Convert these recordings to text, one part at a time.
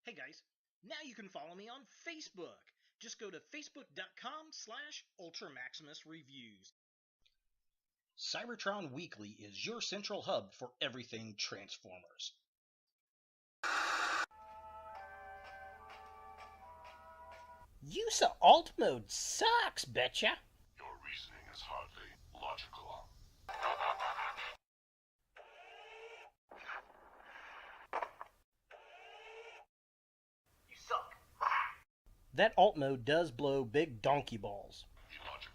Hey guys, now you can follow me on Facebook. Just go to facebook.com/UltraMaximusReviews. Cybertron Weekly is your central hub for everything Transformers. Use of alt mode sucks, betcha. Your reasoning is hardly logical. You suck. That alt mode does blow big donkey balls. Illogical.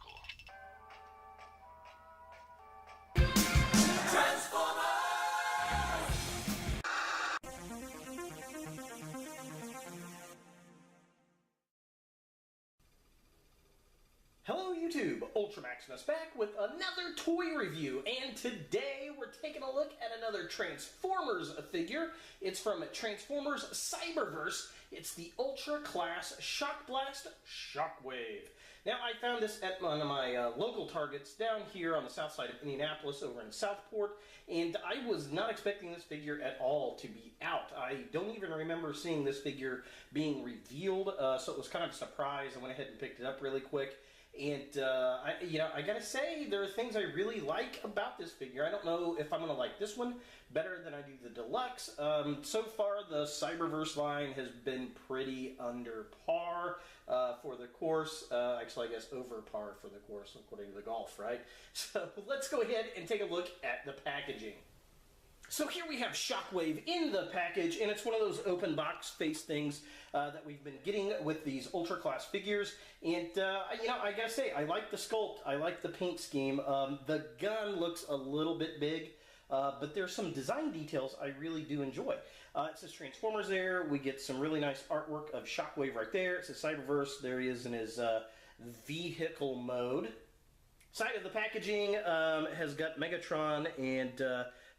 Hello YouTube, Ultra Maximus back with another toy review, and today we're taking a look at another Transformers figure. It's from Transformers Cyberverse. It's the Ultra Class Shockwave. Now, I found this at one of my local Targets down here on the south side of Indianapolis over in Southport, and I was not expecting this figure at all to be out. I don't even remember seeing this figure being revealed, so it was kind of a surprise. I went ahead and picked it up really quick. And, I gotta say, there are things I really like about this figure. I don't know if I'm gonna like this one better than I do the Deluxe. So far, the Cyberverse line has been pretty under par for the course. Actually, I guess over par for the course, according to the golf, right? So let's go ahead and take a look at the packaging. So here we have Shockwave in the package, and it's one of those open box face things that we've been getting with these Ultra Class figures. And, I gotta say, I like the sculpt, I like the paint scheme. The gun looks a little bit big, but there's some design details I really do enjoy. It says Transformers there, we get some really nice artwork of Shockwave right there. It says Cyberverse, there he is in his vehicle mode. Side of the packaging has got Megatron and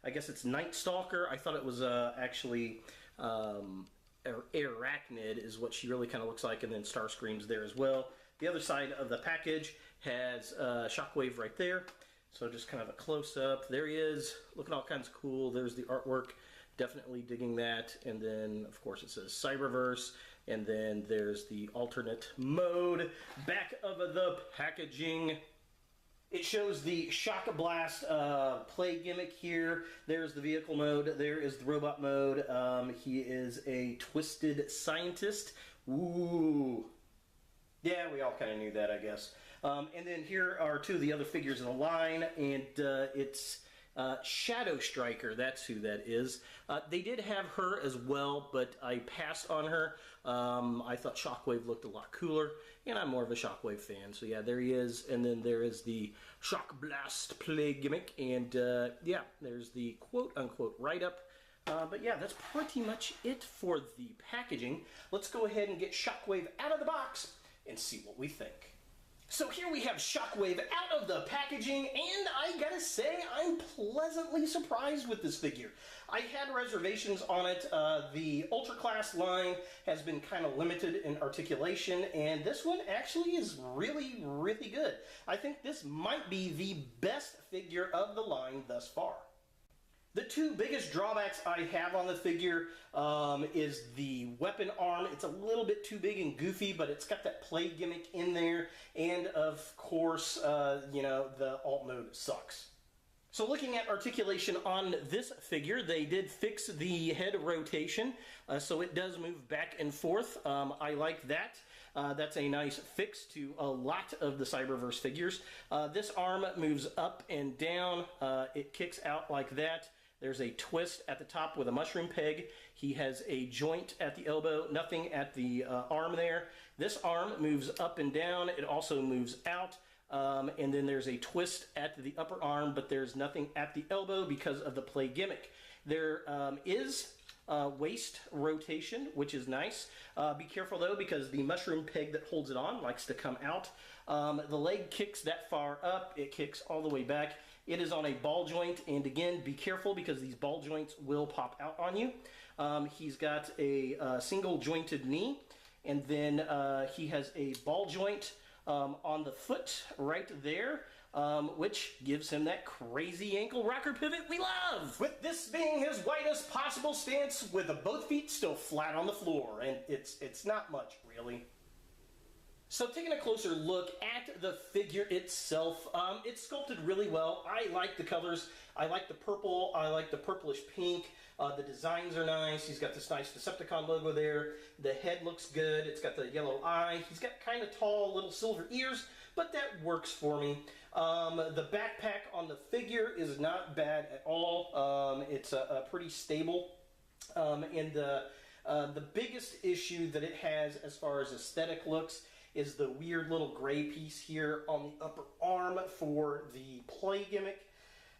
I guess it's Night Stalker. I thought it was actually Arachnid is what she really kind of looks like, and then Starscream's there as well. The other side of the package has Shockwave right there. So just kind of a close-up. There he is, looking all kinds of cool. There's the artwork, definitely digging that. And then, of course, it says Cyberverse. And then there's the alternate mode. Back of the packaging, it shows the Shock Blast play gimmick here. There's the vehicle mode. There is the robot mode. He is a twisted scientist. Ooh. Yeah, we all kind of knew that, I guess. And then here are two of the other figures in the line, and it's Shadow Striker. That's who that is. They did have her as well, but I passed on her. I thought Shockwave looked a lot cooler, and I'm more of a Shockwave fan. So yeah, there he is. And then there is the Shock Blast play gimmick, and yeah, there's the quote-unquote write-up. But yeah, that's pretty much it for the packaging. Let's go ahead and get Shockwave out of the box and see what we think. So here we have Shockwave out of the packaging, and I gotta say, I'm pleasantly surprised with this figure. I had reservations on it. The Ultra Class line has been kind of limited in articulation, and this one actually is really, really good. I think this might be the best figure of the line thus far. The two biggest drawbacks I have on the figure is the weapon arm. It's a little bit too big and goofy, but it's got that play gimmick in there. And of course, the alt mode sucks. So looking at articulation on this figure, they did fix the head rotation, so it does move back and forth. I like that. That's a nice fix to a lot of the Cyberverse figures. This arm moves up and down. It kicks out like that. There's a twist at the top with a mushroom peg. He has a joint at the elbow, nothing at the arm there. This arm moves up and down. It also moves out. And then there's a twist at the upper arm, but there's nothing at the elbow because of the play gimmick. There is waist rotation, which is nice. Be careful though, because the mushroom peg that holds it on likes to come out. The leg kicks that far up. It kicks all the way back. It is on a ball joint, and again, be careful because these ball joints will pop out on you. He's got a single jointed knee, and then he has a ball joint on the foot right there. which gives him that crazy ankle rocker pivot we love. With this being his widest possible stance, with both feet still flat on the floor, and it's not much, really. So taking a closer look at the figure itself, it's sculpted really well. I like the colors. I like the purple. I like the purplish pink. The designs are nice. He's got this nice Decepticon logo there. The head looks good. It's got the yellow eye. He's got kind of tall little silver ears, but that works for me. The backpack on the figure is not bad at all. It's pretty stable. And the biggest issue that it has as far as aesthetic looks is the weird little gray piece here on the upper arm for the play gimmick.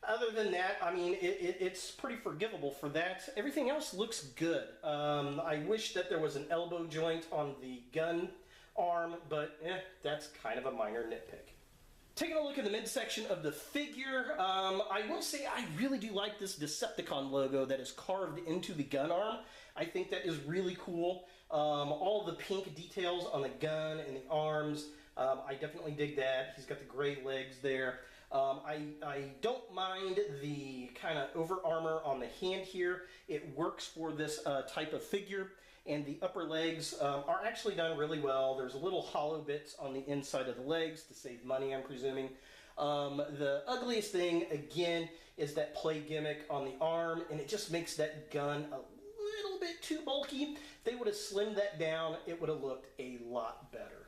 Other than that, I mean, it's pretty forgivable for that. Everything else looks good. I wish that there was an elbow joint on the gun arm, but that's kind of a minor nitpick. Taking a look at the midsection of the figure, I will say I really do like this Decepticon logo that is carved into the gun arm. I think that is really cool. All the pink details on the gun and the arms, I definitely dig that. He's got the gray legs there. I don't mind the kind of over armor on the hand here. It works for this type of figure. And the upper legs are actually done really well. There's little hollow bits on the inside of the legs to save money, I'm presuming. The ugliest thing, again, is that play gimmick on the arm, and it just makes that gun a little bit too bulky. If they would have slimmed that down, it would have looked a lot better.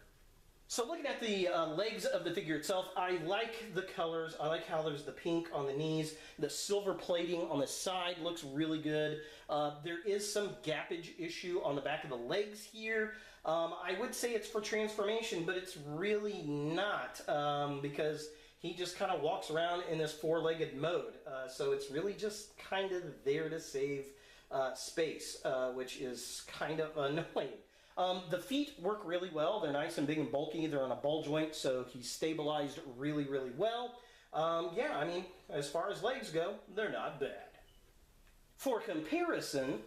So looking at the legs of the figure itself, I like the colors. I like how there's the pink on the knees. The silver plating on the side looks really good. There is some gappage issue on the back of the legs here. I would say it's for transformation, but it's really not because he just kind of walks around in this four-legged mode. So it's really just kind of there to save space, which is kind of annoying. The feet work really well. They're nice and big and bulky. They're on a ball joint, so he's stabilized really, really well. Yeah, I mean, as far as legs go, they're not bad. For comparison,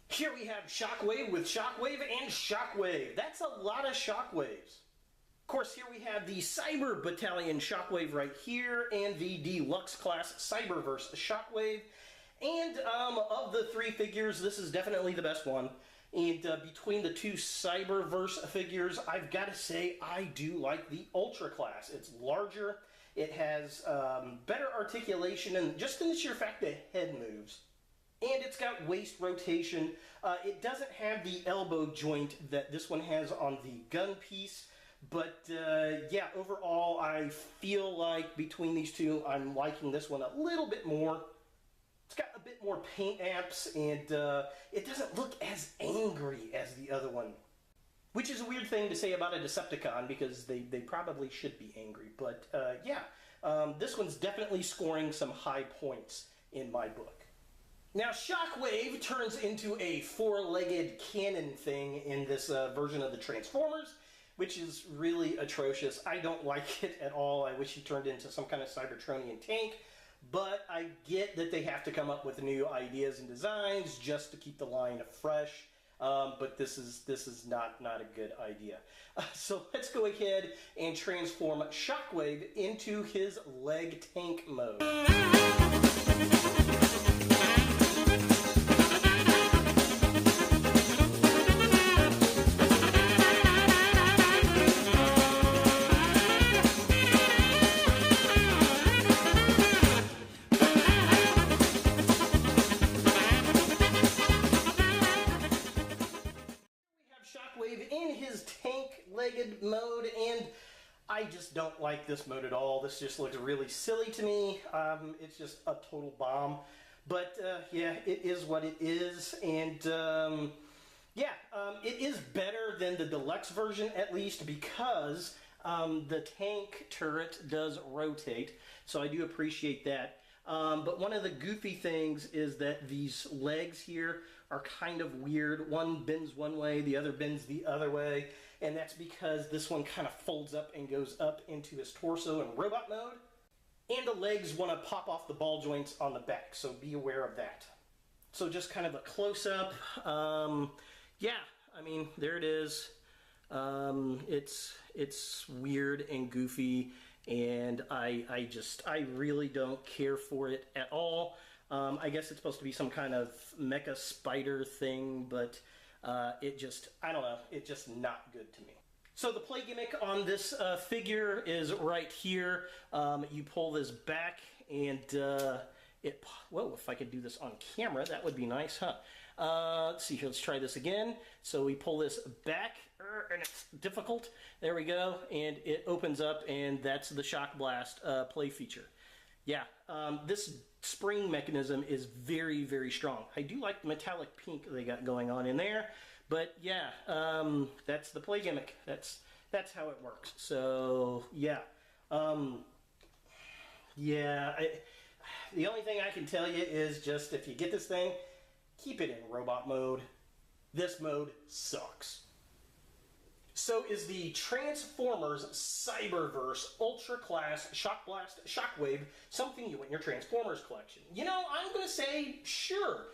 here we have Shockwave with Shockwave and Shockwave. That's a lot of Shockwaves. Of course, here we have the Cyber Battalion Shockwave right here, and the Deluxe Class Cyberverse Shockwave. And of the three figures, this is definitely the best one. And between the two Cyberverse figures, I've got to say I do like the Ultra Class. It's larger, it has better articulation, and just in the sheer fact that head moves. And it's got waist rotation. It doesn't have the elbow joint that this one has on the gun piece. But yeah, overall, I feel like between these two, I'm liking this one a little bit more. It's got a bit more paint apps, and it doesn't look as angry as the other one. Which is a weird thing to say about a Decepticon, because they probably should be angry. But yeah, this one's definitely scoring some high points in my book. Now, Shockwave turns into a four-legged cannon thing in this version of the Transformers, which is really atrocious. I don't like it at all. I wish he turned into some kind of Cybertronian tank. But I get that they have to come up with new ideas and designs just to keep the line fresh. But this is not a good idea. So let's go ahead and transform Shockwave into his leg tank mode. In his tank-legged mode, and I just don't like this mode at all. This just looks really silly to me. It's just a total bomb. But yeah, it is what it is, and yeah, it is better than the deluxe version, at least because the tank turret does rotate, so I do appreciate that. But one of the goofy things is that these legs here are kind of weird. One bends one way, the other bends the other way, and that's because this one kind of folds up and goes up into his torso in robot mode. And the legs want to pop off the ball joints on the back, so be aware of that. So just kind of a close-up. Yeah, I mean, there it is. It's weird and goofy, and I really don't care for it at all. I guess it's supposed to be some kind of mecha spider thing, but I don't know, it's just not good to me. So the play gimmick on this figure is right here. You pull this back and whoa, if I could do this on camera, that would be nice, huh? Let's see here, let's try this again. So we pull this back, and it's difficult. There we go, and it opens up, and that's the Shock Blast play feature. Yeah, this spring mechanism is very, very strong. I do like the metallic pink they got going on in there, but yeah, that's the play gimmick. That's how it works. So yeah, the only thing I can tell you is just if you get this thing, keep it in robot mode. This mode sucks. So is the Transformers Cyberverse Ultra Class Shockwave something you want in your Transformers collection? You know, I'm going to say sure.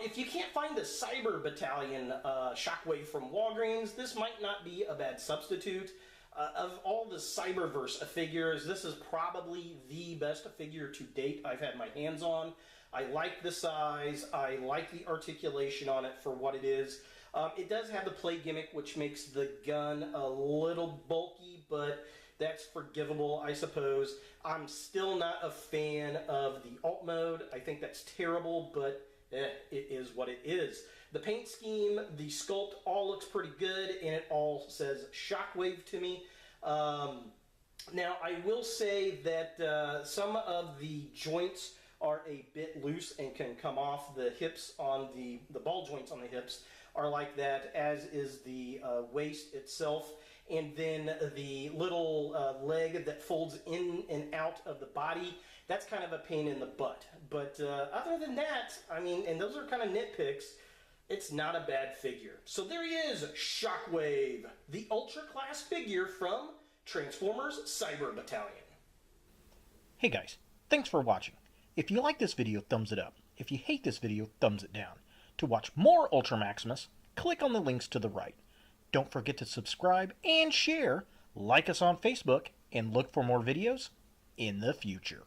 If you can't find the Cyber Battalion Shockwave from Walgreens, this might not be a bad substitute. Of all the Cyberverse figures, this is probably the best figure to date I've had my hands on. I like the size, I like the articulation on it for what it is. It does have the play gimmick, which makes the gun a little bulky, but that's forgivable, I suppose. I'm still not a fan of the alt mode. I think that's terrible, but it is what it is. The paint scheme, the sculpt, all looks pretty good, and it all says Shockwave to me. Now, I will say that some of the joints are a bit loose and can come off. The hips on the ball joints on the hips are like that, as is the waist itself. And then the little leg that folds in and out of the body, that's kind of a pain in the butt. But other than that, I mean, and those are kind of nitpicks, it's not a bad figure. So there he is, Shockwave, the Ultra Class figure from Transformers Cyber Battalion. Hey guys, thanks for watching. If you like this video, thumbs it up. If you hate this video, thumbs it down. To watch more Ultra Maximus, click on the links to the right. Don't forget to subscribe and share, like us on Facebook, and look for more videos in the future.